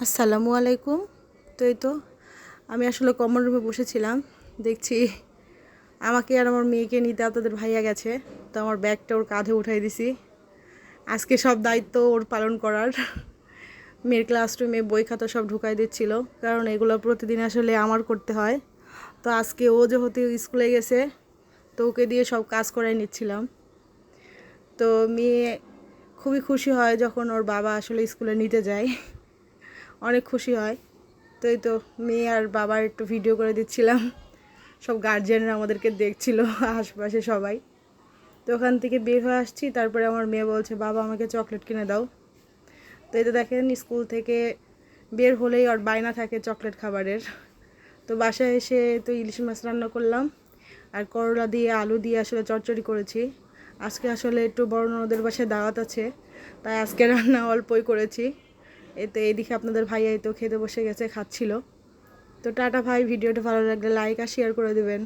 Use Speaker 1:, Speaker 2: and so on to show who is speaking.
Speaker 1: আসসালামু আলাইকুম। তো আমি আসলে কমন রুমে বসেছিলাম, দেখছি আমাকে আর আমার মেয়েকে নিতে আপনাদের ভাইয়া গেছে। তো আমার ব্যাগটা ওর কাঁধে উঠাই দিছি। আজকে সব দায়িত্ব ওর পালন করার। মেয়ের ক্লাসরুমে বই খাতা সব ঢুকাই দিচ্ছিল, কারণ এগুলো প্রতিদিন আসলে আমার করতে হয়। তো আজকে ও যেহেতু স্কুলে গেছে, তো ওকে দিয়ে সব কাজ করাই নিচ্ছিলাম। তো মেয়ে খুবই খুশি হয় যখন ওর বাবা আসলে স্কুলে নিতে যায়, অনেক খুশি হয়। তো মেয়ে আর বাবার একটু ভিডিও করে দিচ্ছিলাম, সব গার্জিয়ানরা আমাদেরকে দেখছিল, আশপাশে সবাই। তো ওখান থেকে বের হয়ে আসছি, তারপরে আমার মেয়ে বলছে, বাবা আমাকে চকলেট কিনে দাও। তো দেখেন, স্কুল থেকে বের হলেই আর বায়না থাকে চকলেট খাবারের। তো বাসায় এসে তো ইলিশ মাছ রান্না করলাম, আর করলা দিয়ে আলু দিয়ে আসলে চচ্চড়ি করেছি। আজকে আসলে একটু বড় ননদের বাসায় দাওয়াত আছে, তাই আজকে রান্না অল্পই করেছি। এতে এদিকে আপনাদের ভাইয়া তো খেতে বসে গেছে, খাচ্ছিল। তো টাটা ভাই, ভিডিওটা ভালো লাগলে লাইক আর শেয়ার করে দেবেন।